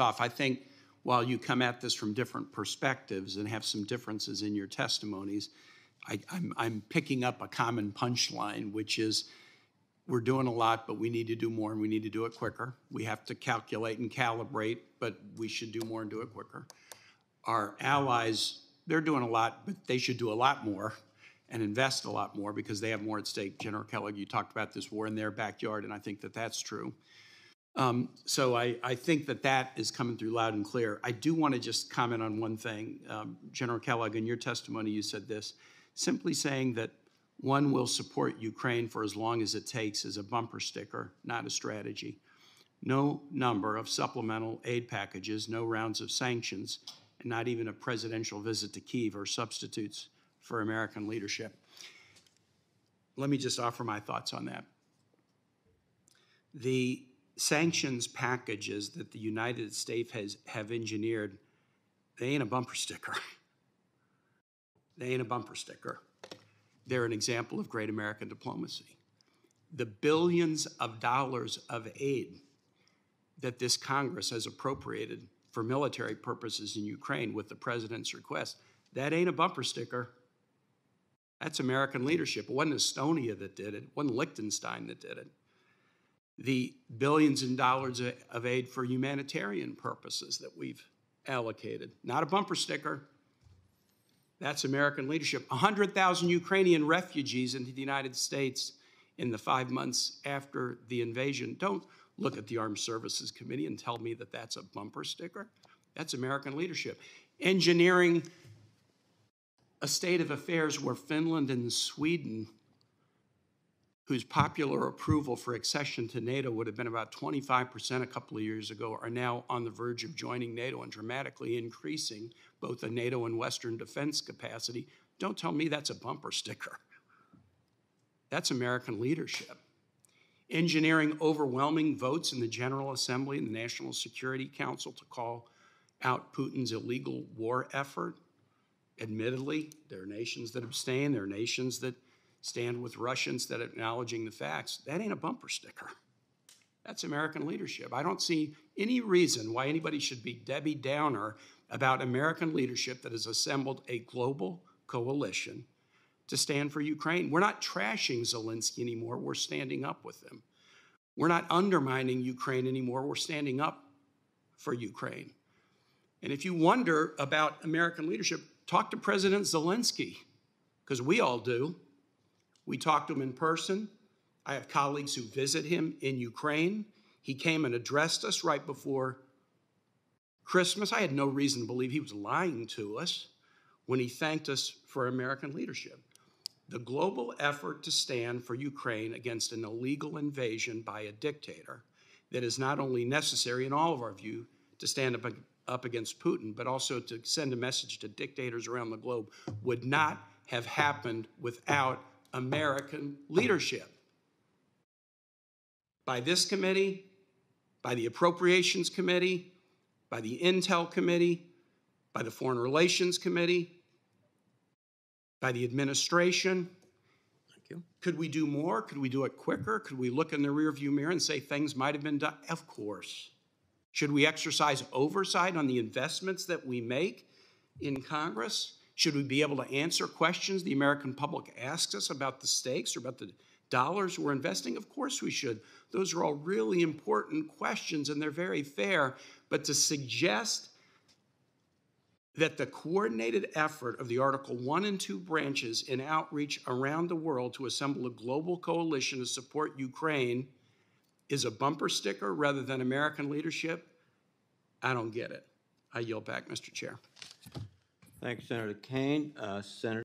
off. I think while you come at this from different perspectives and have some differences in your testimonies, I'm picking up a common punchline, which is we're doing a lot, but we need to do more and we need to do it quicker. We have to calculate and calibrate, but we should do more and do it quicker. Our allies, they're doing a lot, but they should do a lot more and invest a lot more because they have more at stake. General Kellogg, you talked about this war in their backyard, and I think that that's true. So I think that that is coming through loud and clear. I do want to just comment on one thing. General Kellogg, in your testimony, you said this, simply saying that one will support Ukraine for as long as it takes is a bumper sticker, not a strategy. No number of supplemental aid packages, no rounds of sanctions, and not even a presidential visit to Kyiv are substitutes for American leadership. Let me just offer my thoughts on that. The sanctions packages that the United States have engineered, they ain't a bumper sticker. They ain't a bumper sticker. They're an example of great American diplomacy. The billions of dollars of aid that this Congress has appropriated for military purposes in Ukraine with the president's request, that ain't a bumper sticker. That's American leadership. It wasn't Estonia that did it. It wasn't Liechtenstein that did it. The billions in dollars of aid for humanitarian purposes that we've allocated, not a bumper sticker. That's American leadership. 100,000 Ukrainian refugees into the United States in the 5 months after the invasion. Don't look at the Armed Services Committee and tell me that that's a bumper sticker. That's American leadership. Engineering a state of affairs where Finland and Sweden, whose popular approval for accession to NATO would have been about 25% a couple of years ago, are now on the verge of joining NATO and dramatically increasing both the NATO and Western defense capacity. Don't tell me that's a bumper sticker. That's American leadership. Engineering overwhelming votes in the General Assembly and the National Security Council to call out Putin's illegal war effort. Admittedly, there are nations that abstain, there are nations that stand with Russia instead of acknowledging the facts. That ain't a bumper sticker. That's American leadership. I don't see any reason why anybody should be Debbie Downer about American leadership that has assembled a global coalition to stand for Ukraine. We're not trashing Zelensky anymore. We're standing up with him. We're not undermining Ukraine anymore. We're standing up for Ukraine. And if you wonder about American leadership, talk to President Zelensky, because we all do. We talk to him in person. I have colleagues who visit him in Ukraine. He came and addressed us right before Christmas. I had no reason to believe he was lying to us when he thanked us for American leadership. The global effort to stand for Ukraine against an illegal invasion by a dictator that is not only necessary in all of our view to stand up against Putin, but also to send a message to dictators around the globe would not have happened without American leadership. By this committee, by the Appropriations Committee, by the Intel Committee, by the Foreign Relations Committee, by the administration. Thank you. Could we do more? Could we do it quicker? Could we look in the rearview mirror and say things might have been done? Of course. Should we exercise oversight on the investments that we make in Congress? Should we be able to answer questions the American public asks us about the stakes or about the dollars we're investing? Of course we should. Those are all really important questions, and they're very fair. But to suggest that the coordinated effort of the Article 1 and 2 branches in outreach around the world to assemble a global coalition to support Ukraine is a bumper sticker rather than American leadership, I don't get it. I yield back, Mr. Chair. Thank you, Senator Kaine. Senator